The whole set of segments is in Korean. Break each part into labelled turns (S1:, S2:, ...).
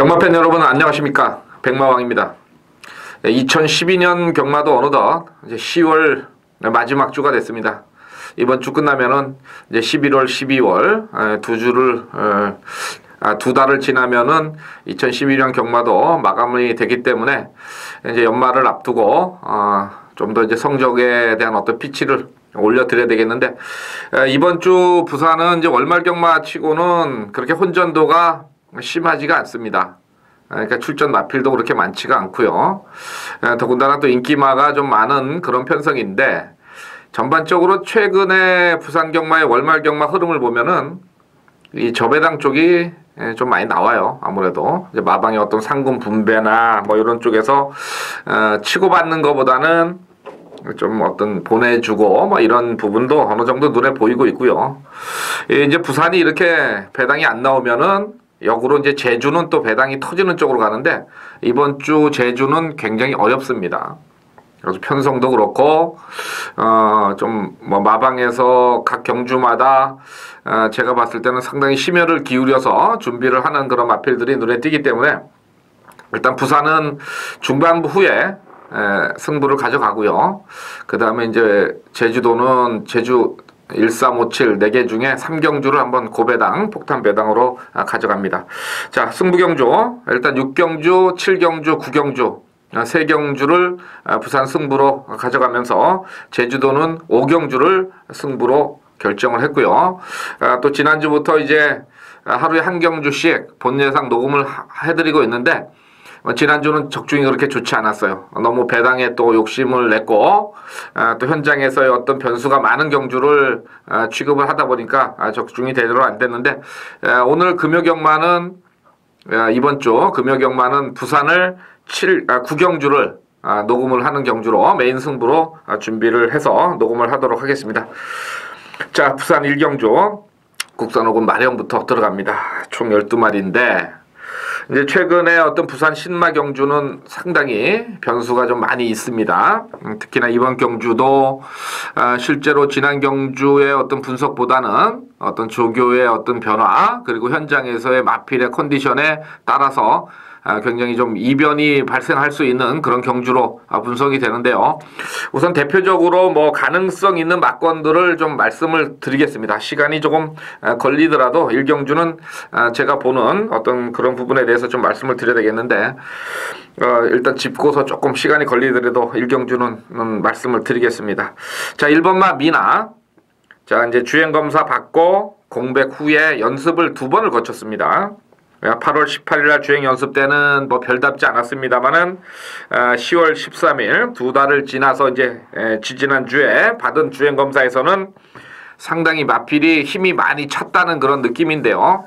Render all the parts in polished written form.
S1: 경마팬 여러분 안녕하십니까, 백마왕입니다. 2012년 경마도 어느덧 이제 10월 마지막 주가 됐습니다. 이번 주 끝나면은 이제 11월, 12월 두 달을 지나면은 2012년 경마도 마감이 되기 때문에 이제 연말을 앞두고 좀 더 이제 성적에 대한 어떤 피치를 올려드려야 되겠는데, 이번 주 부산은 이제 월말 경마 치고는 그렇게 혼전도가 심하지가 않습니다. 그러니까 출전 마필도 그렇게 많지가 않고요. 더군다나 또 인기마가 좀 많은 그런 편성인데, 전반적으로 최근에 부산 경마의 월말 경마 흐름을 보면은 이 저배당 쪽이 좀 많이 나와요. 아무래도 이제 마방의 어떤 상금 분배나 뭐 이런 쪽에서 치고받는 것보다는 좀 어떤 보내주고 뭐 이런 부분도 어느 정도 눈에 보이고 있고요. 이제 부산이 이렇게 배당이 안 나오면은 역으로 이제 제주는 또 배당이 터지는 쪽으로 가는데, 이번 주 제주는 굉장히 어렵습니다. 그래서 편성도 그렇고 좀 뭐 마방에서 각 경주마다 제가 봤을 때는 상당히 심혈을 기울여서 준비를 하는 그런 마필들이 눈에 띄기 때문에, 일단 부산은 중반부 후에 승부를 가져가고요. 그 다음에 이제 제주도는 제주 1357 4개 중에 3경주를 한번 고배당, 폭탄 배당으로 가져갑니다. 자, 승부경주 일단 6경주, 7경주, 9경주 3경주를 부산 승부로 가져가면서 제주도는 5경주를 승부로 결정을 했고요. 또 지난주부터 이제 하루에 한 경주씩 본 예상 녹음을 해드리고 있는데, 지난주는 적중이 그렇게 좋지 않았어요. 너무 배당에 또 욕심을 냈고 또 현장에서의 어떤 변수가 많은 경주를 취급을 하다 보니까 적중이 제대로 안 됐는데, 오늘 금요경마는 이번 주 금요경마는 부산을 9경주를 녹음을 하는 경주로 메인 승부로 준비를 해서 녹음을 하도록 하겠습니다. 자, 부산 1경주 국산호군 마령부터 들어갑니다. 총 12마리인데 이제 최근에 어떤 부산 신마 경주는 상당히 변수가 좀 많이 있습니다. 특히나 이번 경주도 실제로 지난 경주의 어떤 분석보다는 어떤 조교의 어떤 변화, 그리고 현장에서의 마필의 컨디션에 따라서 굉장히 좀 이변이 발생할 수 있는 그런 경주로 분석이 되는데요. 우선 대표적으로 뭐 가능성 있는 막건들을 좀 말씀을 드리겠습니다. 시간이 조금 걸리더라도 1경주는 제가 보는 어떤 그런 부분에 대해서 좀 말씀을 드려야 되겠는데, 일단 짚고서 조금 시간이 걸리더라도 1경주는 말씀을 드리겠습니다. 자, 1번마 미나. 자, 이제 주행검사 받고 공백 후에 연습을 2번을 거쳤습니다. 8월 18일 날 주행 연습 때는 뭐 별답지 않았습니다만은 10월 13일 2달을 지나서 이제 지지난주에 받은 주행 검사에서는 상당히 마필이 힘이 많이 찼다는 그런 느낌인데요.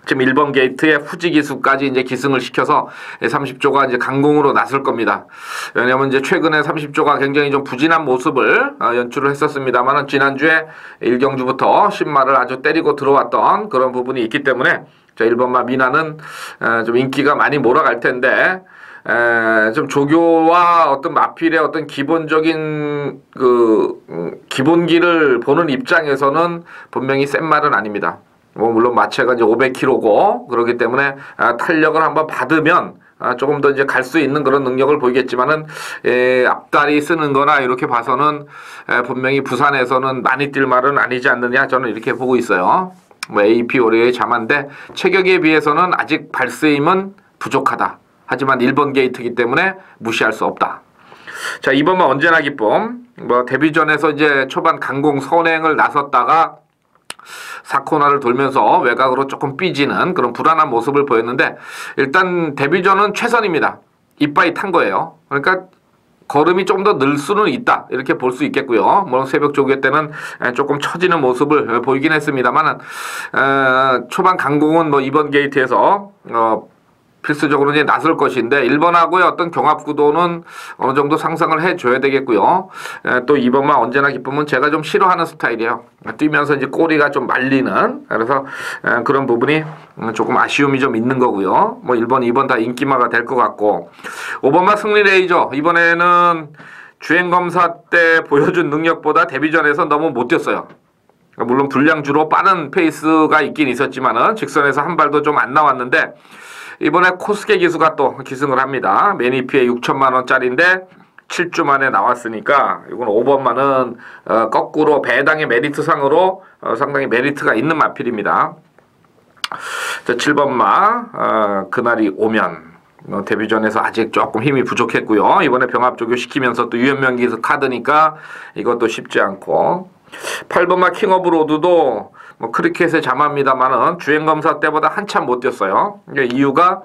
S1: 지금 1번 게이트에 후지 기수까지 이제 기승을 시켜서 30조가 이제 강공으로 나설 겁니다. 왜냐면 이제 최근에 30조가 굉장히 좀 부진한 모습을 연출을 했었습니다만은 지난주에 1경주부터 신마를 아주 때리고 들어왔던 그런 부분이 있기 때문에, 자, 1번마 미나는 좀 인기가 많이 몰아갈 텐데, 좀 조교와 어떤 마필의 어떤 기본적인 기본기를 보는 입장에서는 분명히 센 말은 아닙니다. 뭐 물론 마체가 이제 500kg고 그렇기 때문에 탄력을 한번 받으면 조금 더 이제 갈 수 있는 그런 능력을 보이겠지만은, 앞다리 쓰는 거나 이렇게 봐서는 분명히 부산에서는 많이 뛸 말은 아니지 않느냐, 저는 이렇게 보고 있어요. 뭐 AP 올해의 자만데 체격에 비해서는 아직 발스임은 부족하다. 하지만 1번 게이트이기 때문에 무시할 수 없다. 자, 2번만 언제나 기쁨. 뭐 데뷔전에서 이제 초반 강공 선행을 나섰다가 4코너를 돌면서 외곽으로 조금 삐지는 그런 불안한 모습을 보였는데, 일단 데뷔전은 최선입니다. 이빠이 탄 거예요. 그러니까 걸음이 좀 더 늘 수는 있다, 이렇게 볼 수 있겠고요. 물론 새벽 조교 때는 조금 처지는 모습을 보이긴 했습니다만, 초반 강공은 뭐 이번 게이트에서 필수적으로 이제 나설 것인데, 1번하고의 어떤 경합 구도는 어느 정도 상상을 해줘야 되겠고요. 또 2번만 언제나 기쁨은 제가 좀 싫어하는 스타일이에요. 뛰면서 이제 꼬리가 좀 말리는, 그래서 그런 부분이 조금 아쉬움이 좀 있는 거고요. 뭐 1번, 2번 다 인기마가 될 것 같고, 5번만 승리 레이저. 이번에는 주행검사 때 보여준 능력보다 데뷔전에서 너무 못 뛰었어요. 물론 분량주로 빠른 페이스가 있긴 있었지만은 직선에서 한 발도 좀 안 나왔는데, 이번에 코스케 기수가 또 기승을 합니다. 매니피에 6천만 원짜리인데 7주 만에 나왔으니까 이건 5번마는 거꾸로 배당의 메리트상으로 상당히 메리트가 있는 마필입니다. 자, 7번마 그날이 오면 데뷔전에서 아직 조금 힘이 부족했고요. 이번에 병합 조교시키면서 또 유연명기 카드니까 이것도 쉽지 않고 8번마 킹 오브 로드도 뭐 크리켓의 자마입니다만은 주행검사 때보다 한참 못 뛰었어요. 이유가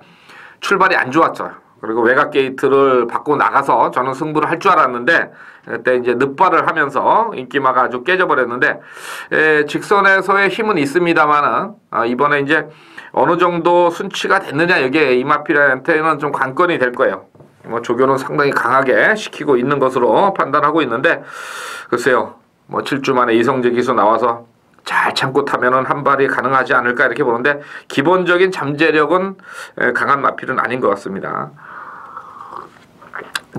S1: 출발이 안 좋았어요. 그리고 외곽 게이트를 받고 나가서 저는 승부를 할 줄 알았는데 그때 이제 늪발을 하면서 인기마가 아주 깨져버렸는데 직선에서의 힘은 있습니다만은 이번에 이제 어느 정도 순치가 됐느냐 여기에 이마필한테는 좀 관건이 될 거예요. 뭐 조교는 상당히 강하게 시키고 있는 것으로 판단하고 있는데 글쎄요. 뭐 7주 만에 이성재 기수 나와서 잘 참고 타면은 한 발이 가능하지 않을까 이렇게 보는데 기본적인 잠재력은 강한 마필은 아닌 것 같습니다.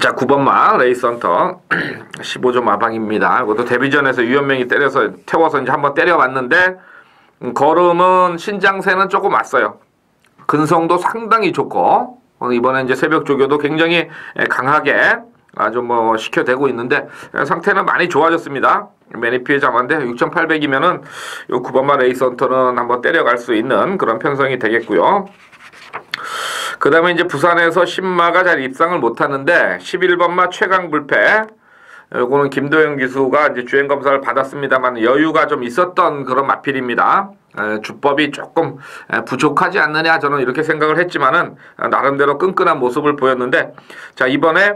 S1: 자, 9번마 레이스 헌터 15점 마방입니다. 이것도 데뷔전에서 유연명이 때려서 태워서 이제 한번 때려봤는데 걸음은 신장세는 조금 왔어요. 근성도 상당히 좋고 이번에 이제 새벽 조교도 굉장히 강하게 아주 뭐 시켜대고 있는데 상태는 많이 좋아졌습니다. 매니피의 자만데 6,800이면은 요 9번마 레이스 헌터는 한번 때려갈 수 있는 그런 편성이 되겠고요. 그 다음에 이제 부산에서 10마가 잘 입상을 못하는데 11번마 최강 불패 요거는 김도영 기수가 이제 주행 검사를 받았습니다만 여유가 좀 있었던 그런 마필입니다. 주법이 조금 부족하지 않느냐 저는 이렇게 생각을 했지만은 나름대로 끈끈한 모습을 보였는데 자 이번에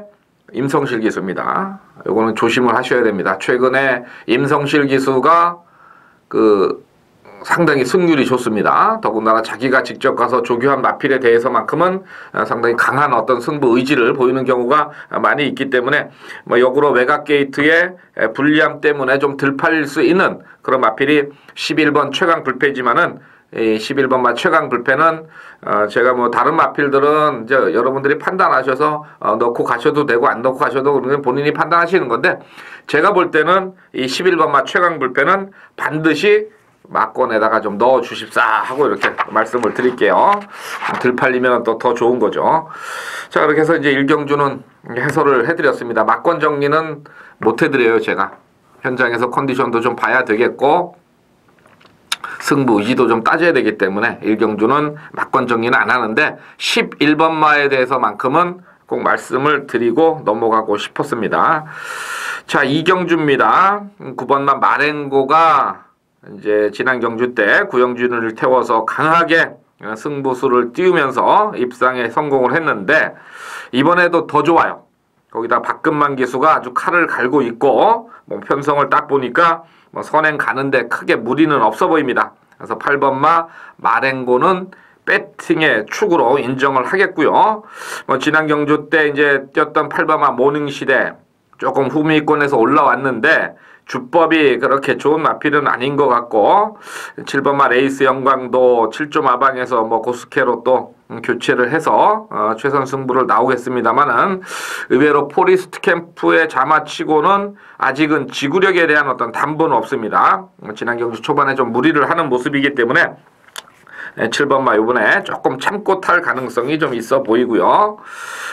S1: 임성실 기수입니다. 요거는 조심을 하셔야 됩니다. 최근에 임성실 기수가 상당히 승률이 좋습니다. 더군다나 자기가 직접 가서 조교한 마필에 대해서만큼은 상당히 강한 어떤 승부 의지를 보이는 경우가 많이 있기 때문에 뭐 역으로 외곽 게이트의 불리함 때문에 좀 덜 팔릴 수 있는 그런 마필이 11번 최강 불패지만은 11번마 최강 불패는 제가 뭐 다른 마필들은 이제 여러분들이 판단하셔서 넣고 가셔도 되고 안 넣고 가셔도 본인이 판단하시는 건데 제가 볼 때는 이 11번마 최강 불패는 반드시 막권에다가 좀 넣어 주십사 하고 이렇게 말씀을 드릴게요. 덜 팔리면 또 더 좋은 거죠. 자, 그렇게 해서 이제 일경주는 해설을 해드렸습니다. 막권 정리는 못 해드려요, 제가. 현장에서 컨디션도 좀 봐야 되겠고, 승부 의지도 좀 따져야 되기 때문에 일경주는 막권 정리는 안 하는데 11번마에 대해서만큼은 꼭 말씀을 드리고 넘어가고 싶었습니다. 자, 이경주입니다. 9번마 마렌고가 이제 지난 경주 때 구영준을 태워서 강하게 승부수를 띄우면서 입상에 성공을 했는데 이번에도 더 좋아요. 거기다 박근만 기수가 아주 칼을 갈고 있고 뭐 편성을 딱 보니까 뭐 선행 가는데 크게 무리는 없어 보입니다. 그래서 8번마 마렌고는 배팅의 축으로 인정을 하겠고요. 뭐 지난 경주 때 이제 뛰었던 8번마 모닝시대 조금 후미권에서 올라왔는데 주법이 그렇게 좋은 마필은 아닌 것 같고 7번마 레이스 영광도 7조 마방에서 뭐 고스케로 또 교체를 해서 최선 승부를 나오겠습니다만은 의외로 포리스트 캠프의 자마치고는 아직은 지구력에 대한 어떤 담보는 없습니다. 지난 경주 초반에 좀 무리를 하는 모습이기 때문에 7번마 이번에 조금 참고 탈 가능성이 좀 있어 보이고요.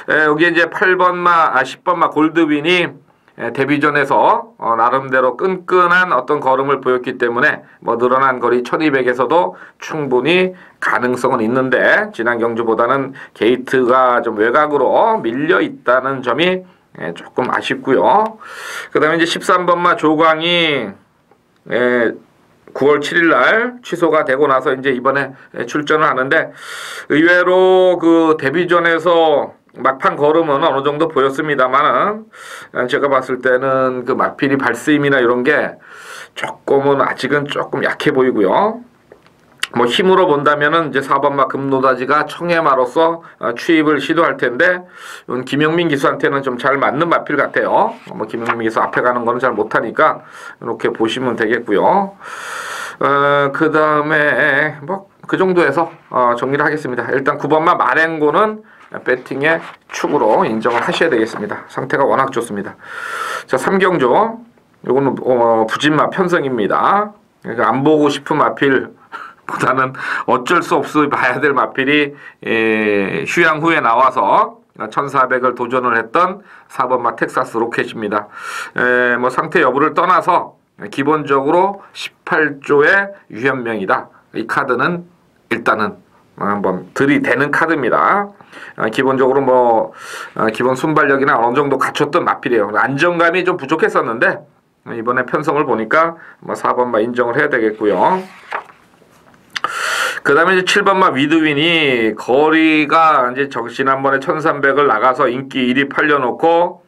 S1: 여기 이제 10번마 골드윈이 데뷔전에서 나름대로 끈끈한 어떤 걸음을 보였기 때문에 뭐 늘어난 거리 1200에서도 충분히 가능성은 있는데 지난 경주보다는 게이트가 좀 외곽으로 밀려 있다는 점이 조금 아쉽고요. 그 다음에 이제 13번마 조광이 9월 7일 날 취소가 되고 나서 이제 이번에 출전을 하는데 의외로 그 데뷔전에서 막판 걸음은 어느 정도 보였습니다만은 제가 봤을 때는 그 마필이 발스임이나 이런 게 조금은 아직은 조금 약해 보이고요. 뭐 힘으로 본다면은 이제 4번마 금노다지가 청해마로서 취입을 시도할 텐데 이건 김영민 기수한테는 좀 잘 맞는 마필 같아요. 뭐 김영민 기수 앞에 가는 거는 잘 못하니까 이렇게 보시면 되겠고요. 그 다음에 뭐 그 정도에서 정리를 하겠습니다. 일단 9번마 마렌고는 배팅의 축으로 인정을 하셔야 되겠습니다. 상태가 워낙 좋습니다. 자, 3경주 요거는 부진마 편성입니다. 그러니까 안 보고 싶은 마필 보다는 어쩔 수 없이 봐야 될 마필이 휴양 후에 나와서 1400을 도전을 했던 4번마 텍사스 로켓입니다. 뭐 상태 여부를 떠나서 기본적으로 18조의 유현명이다. 이 카드는 일단은 한번 들이대는 카드입니다. 기본적으로 뭐 기본 순발력이나 어느 정도 갖췄던 마필이에요. 안정감이 좀 부족했었는데 이번에 편성을 보니까 뭐 4번마 인정을 해야 되겠고요. 그 다음에 이제 7번마 위드윈이 거리가 이제 지난번에 1300을 나가서 인기 1위 팔려놓고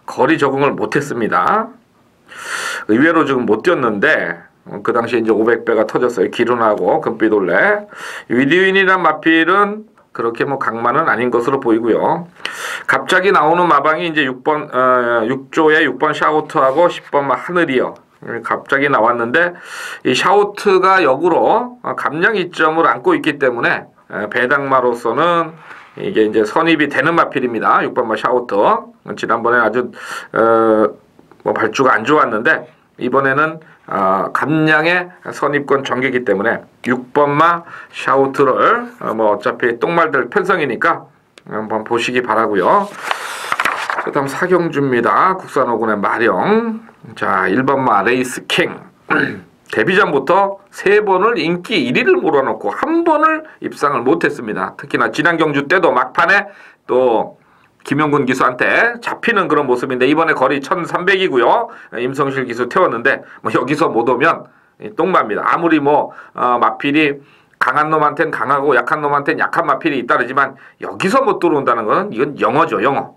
S1: 거리 적응을 못했습니다. 의외로 지금 못 뛰었는데 그 당시에 이제 500배가 터졌어요. 기룬하고 금빛올레. 위드윈이란 마필은 그렇게 뭐 강만은 아닌 것으로 보이고요. 갑자기 나오는 마방이 이제 6조에 6번 샤우트하고 10번마 하늘이요. 갑자기 나왔는데 이 샤우트가 역으로 감량 이점을 안고 있기 때문에 배당마로서는 이게 이제 선입이 되는 마필입니다. 6번마 샤우트. 지난번에 아주 뭐 발주가 안 좋았는데 이번에는 감량의 선입권 전개이기 때문에 6번마 샤우트를 뭐 어차피 똥말들 편성이니까 한번 보시기 바라고요. 그 다음 사경주입니다. 국산호군의 마령. 자, 1번마 레이스킹. 데뷔전부터 3번을 인기 1위를 몰아놓고 1번을 입상을 못했습니다. 특히나 지난 경주 때도 막판에 또 김영군 기수한테 잡히는 그런 모습인데 이번에 거리 1300이고요. 임성실 기수 태웠는데 뭐 여기서 못 오면 똥마입니다. 아무리 뭐 마필이 강한 놈한테는 강하고 약한 놈한테는 약한 마필이 잇따르지만 여기서 못 들어온다는 건 이건 영어죠. 영어.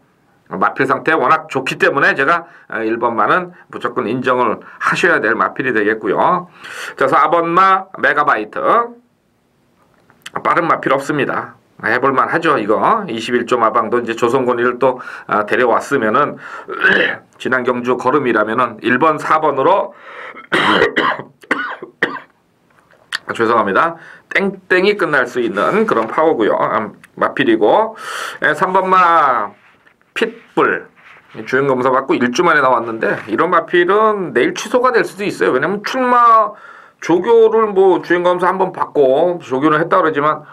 S1: 마필 상태 워낙 좋기 때문에 제가 1번마는 무조건 인정을 하셔야 될 마필이 되겠고요. 자, 4번마 메가바이트. 빠른 마필 없습니다. 해볼만 하죠. 이거 21조 마방도 이제 조선권위를 또 데려왔으면은 지난 경주 걸음이라면은 1번 4번으로 죄송합니다. 땡땡이 끝날 수 있는 그런 파워고요. 마필이고 3번마 핏불 주행검사 받고 1주 만에 나왔는데 이런 마필은 내일 취소가 될 수도 있어요. 왜냐면 출마 조교를 뭐 주행검사 한번 받고 조교를 했다 그러지만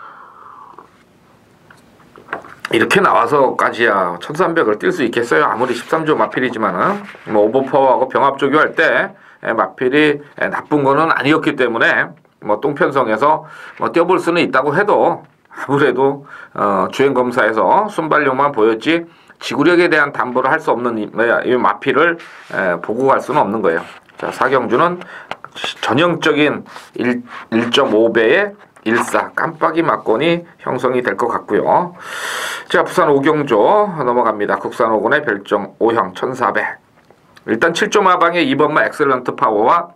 S1: 이렇게 나와서까지야 1300을 뛸 수 있겠어요. 아무리 13조 마필이지만은 뭐 오버파워하고 병합 조교할 때 마필이 나쁜 거는 아니었기 때문에 뭐 똥편성에서 뭐 뛰어볼 수는 있다고 해도 아무래도 주행검사에서 순발력만 보였지 지구력에 대한 담보를 할 수 없는 이 마필을 보고 갈 수는 없는 거예요. 자, 사경주는 전형적인 1.5배의 14 깜빡이 막건이 형성이 될 것 같고요. 자, 부산 오경조 넘어갑니다. 국산 오군의 별정 5형 1400. 일단 7조 마방의 2번마 엑셀런트 파워와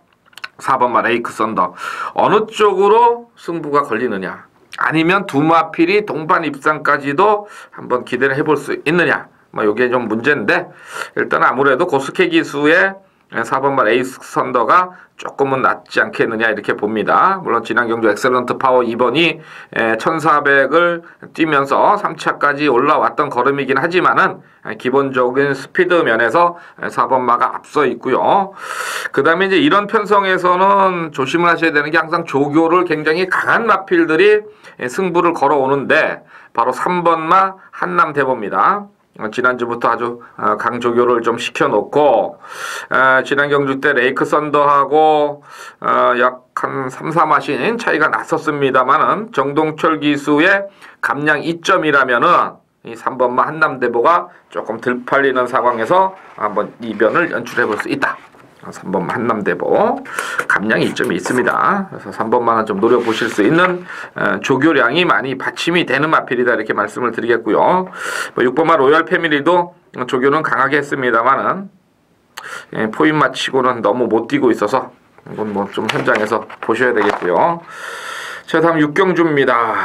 S1: 4번마 레이크 썬더. 어느 쪽으로 승부가 걸리느냐. 아니면 두 마필이 동반 입상까지도 한번 기대를 해볼 수 있느냐. 뭐 요게 좀 문제인데 일단 아무래도 고스케 기수의 4번마 레이스 선더가 조금은 낫지 않겠느냐 이렇게 봅니다. 물론 지난 경주 엑셀런트 파워 2번이 1400을 뛰면서 3차까지 올라왔던 걸음이긴 하지만은 기본적인 스피드 면에서 4번마가 앞서 있고요. 그 다음에 이제 이런 편성에서는 조심을 하셔야 되는 게 항상 조교를 굉장히 강한 마필들이 승부를 걸어오는데 바로 3번마 한남대보입니다. 지난주부터 아주 강조교를 좀 시켜놓고 지난 경주 때 레이크 썬더하고 약 한 3, 4마신 차이가 났었습니다만은 정동철 기수의 감량 2점이라면은 이 3번마 한남대보가 조금 덜 팔리는 상황에서 한번 이변을 연출해 볼 수 있다. 3번마 한남대보 감량 2점이 있습니다. 그래서 3번마는 좀 노려보실 수 있는 조교량이 많이 받침이 되는 마필이다 이렇게 말씀을 드리겠고요. 뭐 6번마 로얄 패밀리도 조교는 강하게 했습니다만은 포인 마치고는 너무 못 뛰고 있어서 이건 뭐 좀 현장에서 보셔야 되겠고요. 자, 다음 육경주입니다.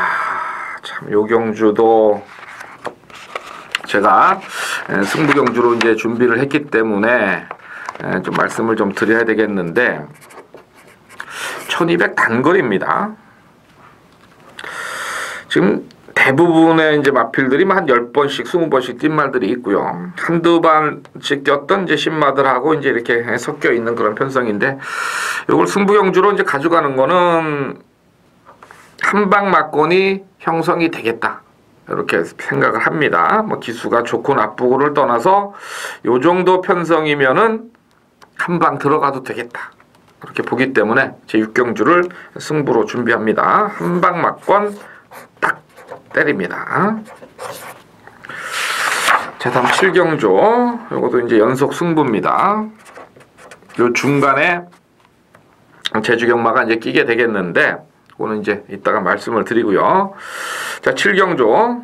S1: 참 요경주도 제가 승부경주로 이제 준비를 했기 때문에 좀 말씀을 좀 드려야 되겠는데 1200 단거리입니다. 지금 대부분의 이제 마필들이 한 10번씩, 20번씩 뛴 말들이 있고요. 한두 번씩 뛰었던 이제 신마들하고 이제 이렇게 섞여 있는 그런 편성인데, 이걸 승부경주로 이제 가져가는 거는 한방 막권이 형성이 되겠다, 이렇게 생각을 합니다. 뭐 기수가 좋고 나쁘고를 떠나서 요 정도 편성이면은 한방 들어가도 되겠다, 그렇게 보기 때문에 제 6경주를 승부로 준비합니다. 한방 막권 딱 때립니다. 자, 다음 7경주. 요것도 이제 연속 승부입니다. 요 중간에 제주경마가 이제 끼게 되겠는데, 그거는 이제 이따가 말씀을 드리고요. 자, 7경주.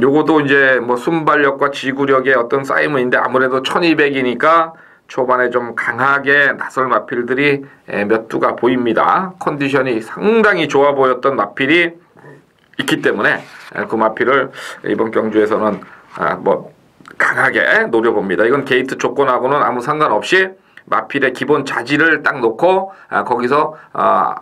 S1: 요것도 이제 뭐 순발력과 지구력의 어떤 싸움인데, 아무래도 1200이니까 초반에 좀 강하게 나설 마필들이 몇 두가 보입니다. 컨디션이 상당히 좋아 보였던 마필이 있기 때문에 그 마필을 이번 경주에서는 뭐 강하게 노려봅니다. 이건 게이트 조건하고는 아무 상관없이 마필의 기본 자질을 딱 놓고 거기서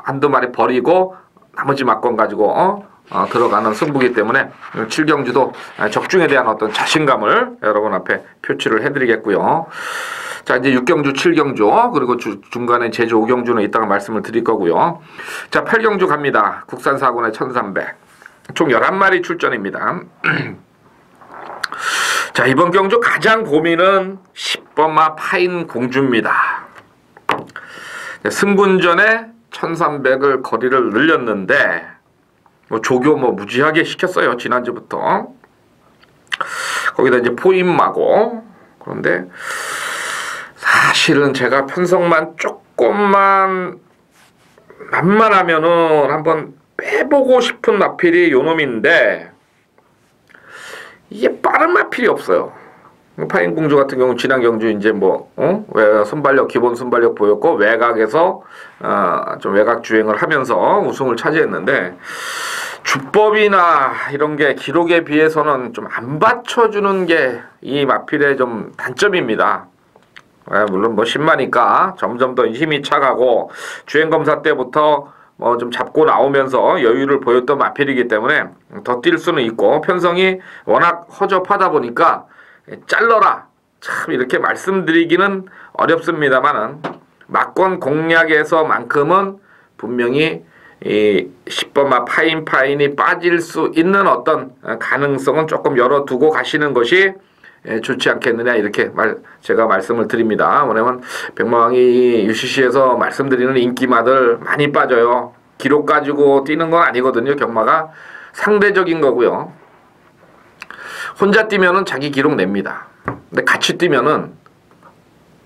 S1: 한두 마리 버리고 나머지 막권 가지고 들어가는 승부기 때문에 7경주도 적중에 대한 어떤 자신감을 여러분 앞에 표출을 해드리겠고요. 자, 이제 6경주, 7경주, 그리고 중간에 제주 5경주는 이따가 말씀을 드릴 거고요. 자, 8경주 갑니다. 국산 4군의 1300. 총 11마리 출전입니다. 자, 이번 경주 가장 고민은 10번마 파인 공주입니다. 승군전에 1300을 거리를 늘렸는데, 뭐 조교 뭐 무지하게 시켰어요, 지난주부터. 거기다 이제 포인마고. 그런데 사실은 제가 편성만 조금만 만만하면은 한번 빼보고 싶은 마필이 요놈인데, 이게 빠른 마필이 없어요. 파인공주 같은 경우 지난 경주 이제 뭐 순발력, 기본 순발력 보였고 외곽에서 좀 외곽 주행을 하면서 우승을 차지했는데, 주법이나 이런 게 기록에 비해서는 좀 안 받쳐주는 게 이 마필의 좀 단점입니다. 물론 뭐 신마니까 점점 더 힘이 차가고 주행검사 때부터 뭐 좀 잡고 나오면서 여유를 보였던 마필이기 때문에 더 뛸 수는 있고, 편성이 워낙 허접하다 보니까 잘러라 참 이렇게 말씀드리기는 어렵습니다만은, 막권 공략에서만큼은 분명히 이 10번마 파인이 빠질 수 있는 어떤 가능성은 조금 열어두고 가시는 것이 좋지 않겠느냐, 이렇게 제가 말씀을 드립니다. 왜냐면 백마왕이 UCC에서 말씀드리는 인기마들 많이 빠져요. 기록 가지고 뛰는 건 아니거든요. 경마가 상대적인 거고요. 혼자 뛰면은 자기 기록 냅니다. 근데 같이 뛰면은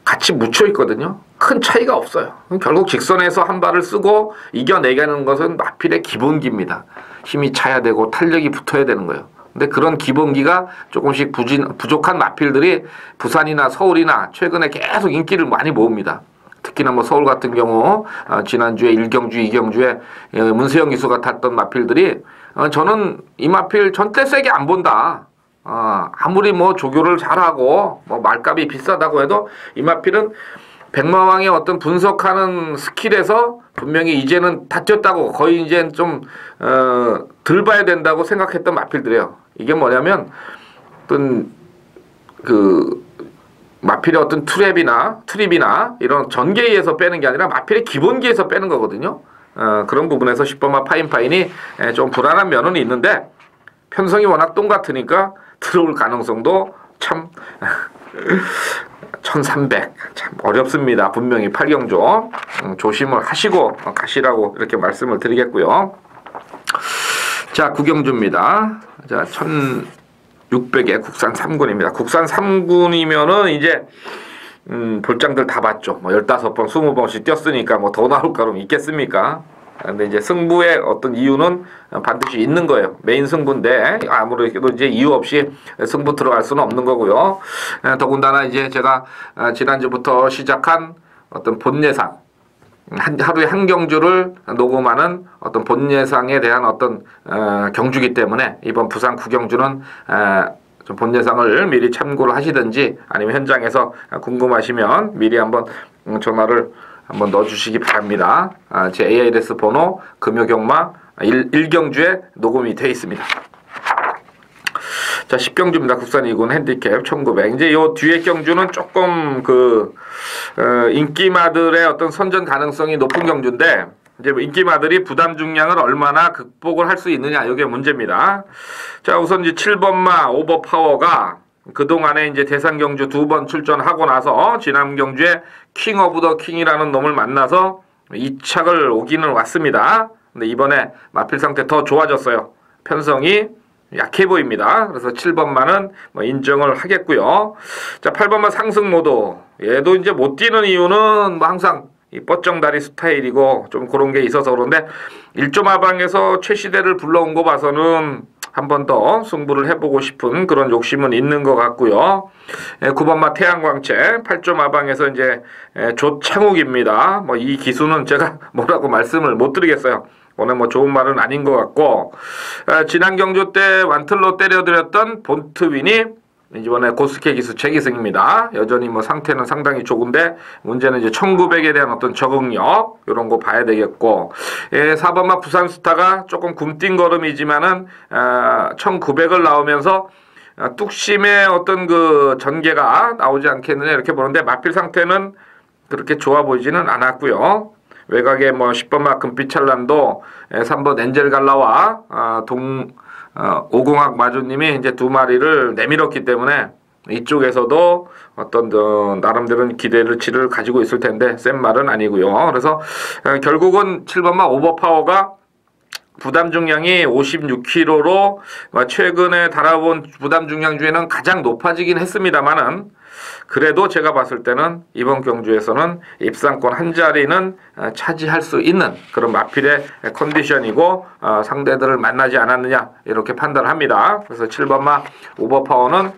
S1: 같이 묻혀 있거든요. 큰 차이가 없어요. 결국 직선에서 한 발을 쓰고 이겨내가는 것은 마필의 기본기입니다. 힘이 차야 되고 탄력이 붙어야 되는 거예요. 근데 그런 기본기가 조금씩 부족한 마필들이 부산이나 서울이나 최근에 계속 인기를 많이 모읍니다. 특히나 뭐 서울 같은 경우 지난주에 1경주, 2경주에 문세영 기수가 탔던 마필들이 저는 이 마필 전대 세게 안 본다. 아무리 뭐 조교를 잘하고 뭐 말값이 비싸다고 해도 이 마필은 백마왕의 어떤 분석하는 스킬에서 분명히 이제는 다 뛰었다고, 거의 이제 좀 덜 봐야 된다고 생각했던 마필들이에요. 이게 뭐냐면 어떤 그 마필의 어떤 트립이나 이런 전개에서 빼는 게 아니라 마필의 기본기에서 빼는 거거든요. 그런 부분에서 10번마 파인이 좀 불안한 면은 있는데, 편성이 워낙 똑같으니까 들어올 가능성도 참 1300 참 어렵습니다. 분명히 8경주 조심을 하시고 가시라고 이렇게 말씀을 드리겠고요. 자, 9경주입니다. 자, 1600의 국산 3군입니다. 국산 3군이면은 이제 볼장들 다 봤죠. 뭐 15번, 20번씩 뛰었으니까 뭐 더 나올 거는 있겠습니까? 근데 이제 승부의 어떤 이유는 반드시 있는 거예요. 메인 승부인데 아무래도 이제 이유 없이 승부 들어갈 수는 없는 거고요. 더군다나 이제 제가 지난주부터 시작한 어떤 본 예상, 하루에 한 경주를 녹음하는 어떤 본 예상에 대한 어떤 경주기 때문에 이번 부산 9경주는 좀 본 예상을 미리 참고를 하시든지, 아니면 현장에서 궁금하시면 미리 한번 전화를 한번 넣어주시기 바랍니다. 제 AIS 번호 금요경마 1경주에 녹음이 돼 있습니다. 자, 10경주입니다. 국산 2군 핸디캡 1900. 이제 요 뒤에 경주는 조금 인기마들의 어떤 선전 가능성이 높은 경주인데, 이제 인기마들이 부담 중량을 얼마나 극복을 할 수 있느냐, 이게 문제입니다. 자, 우선 이제 7번마 오버파워가 그동안에 이제 대상 경주 2번 출전하고 나서 지난 경주에 킹 오브 더 킹이라는 놈을 만나서 2착을 오기는 왔습니다. 근데 이번에 마필 상태 더 좋아졌어요. 편성이 약해 보입니다. 그래서 7번마는 뭐 인정을 하겠고요. 자, 8번마 상승 모드. 얘도 이제 못 뛰는 이유는 뭐 항상 이 뻗정다리 스타일이고 좀 그런 게 있어서 그런데 1점 하방에서 최시대를 불러온 거 봐서는 한 번 더 승부를 해보고 싶은 그런 욕심은 있는 것 같고요. 9번마 태양광채 8점 하방에서 이제 조창욱입니다. 뭐 이 기수는 제가 뭐라고 말씀을 못 드리겠어요. 오늘 뭐 좋은 말은 아닌 것 같고, 지난 경주 때 완틀로 때려드렸던 본트윈이 이번에 고스케 기수 재기승입니다. 여전히 뭐 상태는 상당히 좋은데 문제는 이제 1900에 대한 어떤 적응력 이런 거 봐야 되겠고, 4번마 부산스타가 조금 굼띵걸음이지만은 1900을 나오면서 뚝심의 어떤 그 전개가 나오지 않겠느냐 이렇게 보는데 마필 상태는 그렇게 좋아 보이지는 않았고요. 외곽에 뭐 10번마 금빛찬란도 3번 엔젤 갈라와 오공학 마주님이 이제 2마리를 내밀었기 때문에 이쪽에서도 어떤 나름대로는 기대치를 가지고 있을 텐데 센 말은 아니고요. 그래서 결국은 7번마 오버파워가 부담 중량이 56kg로 최근에 달아본 부담 중량 중에는 가장 높아지긴 했습니다만은, 그래도 제가 봤을 때는 이번 경주에서는 입상권 한 자리는 차지할 수 있는 그런 마필의 컨디션이고, 상대들을 만나지 않았느냐 이렇게 판단합니다. 그래서 7번마 오버파워는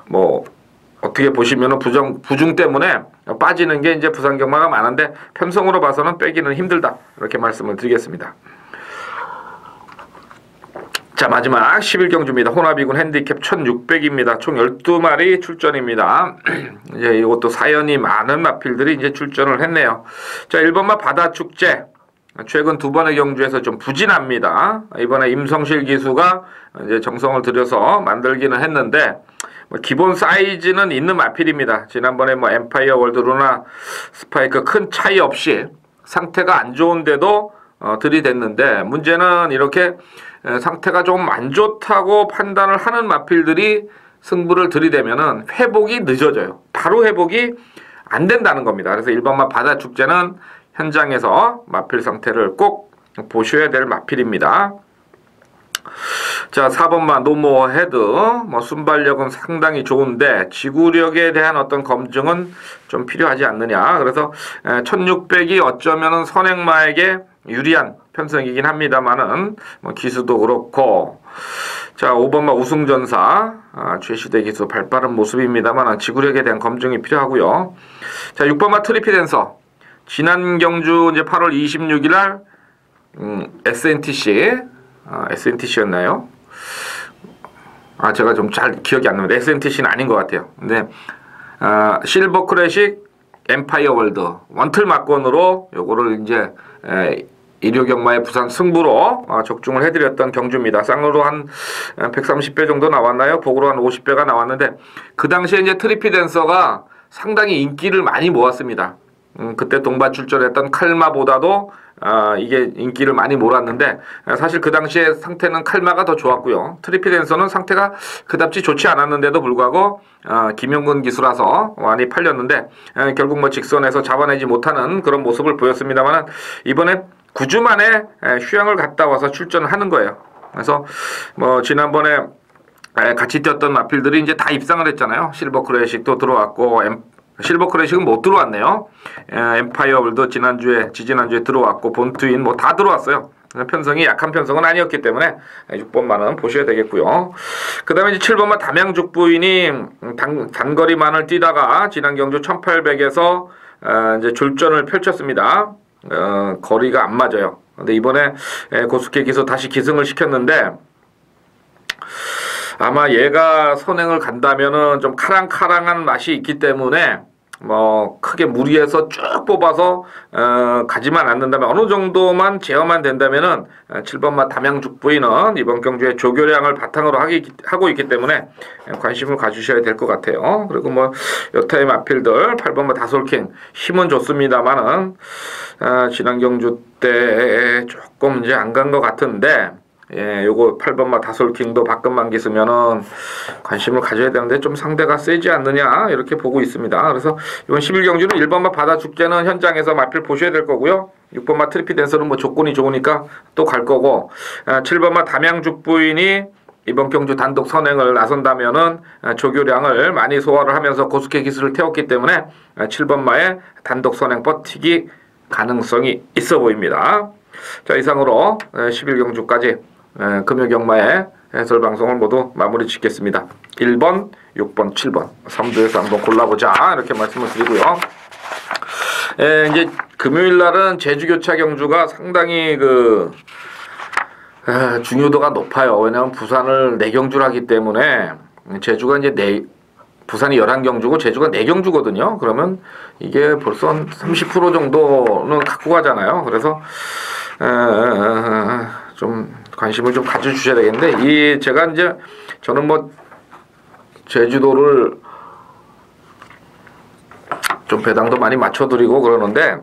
S1: 뭐 어떻게 보시면은 부중 때문에 빠지는 게 이제 부산 경마가 많은데 편성으로 봐서는 빼기는 힘들다 이렇게 말씀을 드리겠습니다. 자, 마지막 11경주입니다. 혼합이군 핸디캡 1600입니다. 총 12마리 출전입니다. 이제 이것도 사연이 많은 마필들이 이제 출전을 했네요. 자, 1번마 바다축제. 최근 2번의 경주에서 좀 부진합니다. 이번에 임성실 기수가 이제 정성을 들여서 만들기는 했는데, 뭐 기본 사이즈는 있는 마필입니다. 지난번에 뭐 엠파이어 월드루나 스파이크 큰 차이 없이 상태가 안 좋은데도 들이댔는데, 문제는 이렇게 상태가 좀 안 좋다고 판단을 하는 마필들이 승부를 들이대면은 회복이 늦어져요. 바로 회복이 안 된다는 겁니다. 그래서 1번마 바다축제는 현장에서 마필 상태를 꼭 보셔야 될 마필입니다. 자, 4번마 노모 헤드. 뭐 순발력은 상당히 좋은데 지구력에 대한 어떤 검증은 좀 필요하지 않느냐. 그래서 1600이 어쩌면은 선행마에게 유리한 편성이긴 합니다만은 뭐 기수도 그렇고, 자, 5번마 우승전사 최시대 기수 발빠른 모습입니다만 지구력에 대한 검증이 필요하고요. 자, 6번마 트리피댄서 지난 경주 이제 8월 26일 날 SNTC였나요? 제가 좀 잘 기억이 안 납니다. SNTC는 아닌 것 같아요. 근데 실버 클래식 엠파이어 월드 원틀 막권으로 요거를 이제 일요 경마의 부산 승부로 적중을 해드렸던 경주입니다. 쌍으로 한 130배 정도 나왔나요? 복으로 한 50배가 나왔는데, 그 당시에 이제 트리피댄서가 상당히 인기를 많이 모았습니다. 그때 동반 출전했던 칼마보다도 이게 인기를 많이 몰았는데, 사실 그 당시에 상태는 칼마가 더 좋았고요. 트리피댄서는 상태가 그답지 좋지 않았는데도 불구하고 김용근 기수라서 많이 팔렸는데, 결국 뭐 직선에서 잡아내지 못하는 그런 모습을 보였습니다만, 이번에 9주 만에 휴양을 갔다 와서 출전을 하는 거예요. 그래서 뭐 지난번에 같이 뛰었던 마필들이 이제 다 입상을 했잖아요. 실버 클래식도 들어왔고, 실버 클래식은 못 들어왔네요. 엠파이어 월드 지지난주에 들어왔고, 본트윈 뭐 다 들어왔어요. 편성이 약한 편성은 아니었기 때문에 6번만은 보셔야 되겠고요. 그 다음에 이제 7번만 담양죽 부인이 단거리만을 뛰다가 지난 경주 1800에서 이제 졸전을 펼쳤습니다. 거리가 안 맞아요. 근데 이번에 고스케 기수 다시 기승을 시켰는데, 아마 얘가 선행을 간다면은 좀 카랑카랑한 맛이 있기 때문에 뭐 크게 무리해서 쭉 뽑아서 가지만 않는다면 어느 정도만 제어만 된다면은 7번마 담양죽부인은 이번 경주에 조교량을 바탕으로 하고 있기 때문에 관심을 가주셔야 될 것 같아요. 그리고 뭐 여타의 마필들 8번마 다솔킹 힘은 좋습니다만은 지난 경주 때 조금 이제 안 간 것 같은데 요거 8번마 다솔킹도 박근만기 쓰면은 관심을 가져야 되는데 좀 상대가 세지 않느냐 이렇게 보고 있습니다. 그래서 이번 11경주는 1번마 바다축제는 현장에서 마필 보셔야 될 거고요. 6번마 트리피댄서는 뭐 조건이 좋으니까 또 갈 거고 7번마 담양죽부인이 이번 경주 단독 선행을 나선다면은 조교량을 많이 소화를 하면서 고스케 기술을 태웠기 때문에 7번마의 단독 선행 버티기 가능성이 있어 보입니다. 자, 이상으로 11경주까지 금요경마의 해설방송을 모두 마무리 짓겠습니다. 1번, 6번, 7번 3두에서 한번 골라보자 이렇게 말씀을 드리고요. 이제 금요일날은 제주교차 경주가 상당히 중요도가 높아요. 왜냐하면 부산을 4경주를 하기 때문에 제주가 이제 부산이 11경주고 제주가 4경주거든요. 그러면 이게 벌써 한 30% 정도는 갖고 가잖아요. 그래서 좀 관심을 좀 가져주셔야 되겠는데 제가 이제 저는 뭐 제주도를 좀 배당도 많이 맞춰드리고 그러는데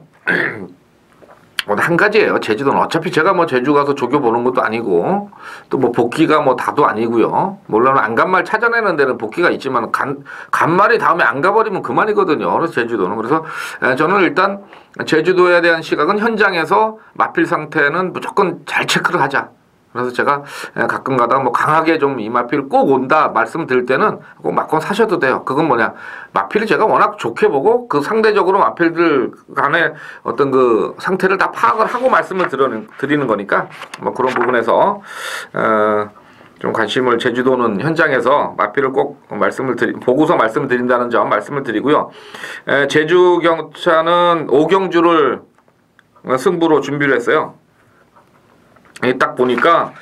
S1: 한 가지예요. 제주도는 어차피 제가 뭐 제주 가서 조교 보는 것도 아니고 또 뭐 복귀가 뭐 다도 아니고요. 물론 안 간 말 찾아내는 데는 복귀가 있지만 간 말이 다음에 안 가버리면 그만이거든요. 그래서 제주도는 그래서 저는 일단 제주도에 대한 시각은 현장에서 마필 상태는 무조건 잘 체크를 하자. 그래서 제가 가끔 가다가 뭐 강하게 좀 이 마필 꼭 온다 말씀드릴 때는 꼭 맞고 사셔도 돼요. 그건 뭐냐, 마필을 제가 워낙 좋게 보고 그 상대적으로 마필들 간의 어떤 그 상태를 다 파악을 하고 말씀을 드리는 거니까 뭐 그런 부분에서 좀 관심을, 제주도는 현장에서 마필을 꼭 보고서 말씀을 드린다는 점 말씀을 드리고요. 제주경차는 5경주를 승부로 준비를 했어요. 딱 보니까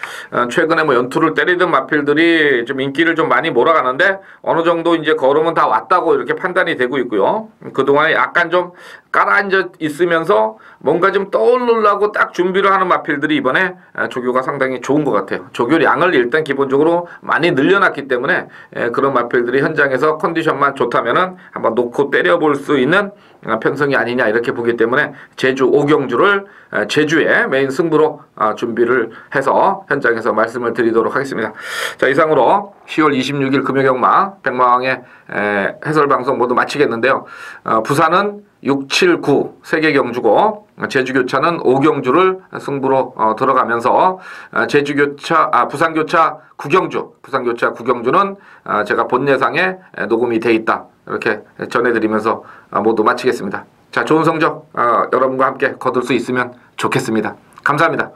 S1: 최근에 뭐 연투를 때리던 마필들이 좀 인기를 좀 많이 몰아가는데 어느 정도 이제 걸음은 다 왔다고 이렇게 판단이 되고 있고요. 그동안에 약간 좀 깔아앉아 있으면서 뭔가 좀 떠오르려고 딱 준비를 하는 마필들이 이번에 조교가 상당히 좋은 것 같아요. 조교량을 일단 기본적으로 많이 늘려놨기 때문에 그런 마필들이 현장에서 컨디션만 좋다면은 한번 놓고 때려볼 수 있는 편성이 아니냐 이렇게 보기 때문에 제주 5경주를 제주의 메인 승부로 준비를 해서 현장에서 말씀을 드리도록 하겠습니다. 자, 이상으로 10월 26일 금요경마 백마왕의 해설방송 모두 마치겠는데요. 부산은 6, 7, 9 3개 경주고 제주교차는 5경주를 승부로 들어가면서 부산교차 9경주는 제가 본 예상에 녹음이 돼 있다 이렇게 전해드리면서 모두 마치겠습니다. 자, 좋은 성적 여러분과 함께 거둘 수 있으면 좋겠습니다. 감사합니다.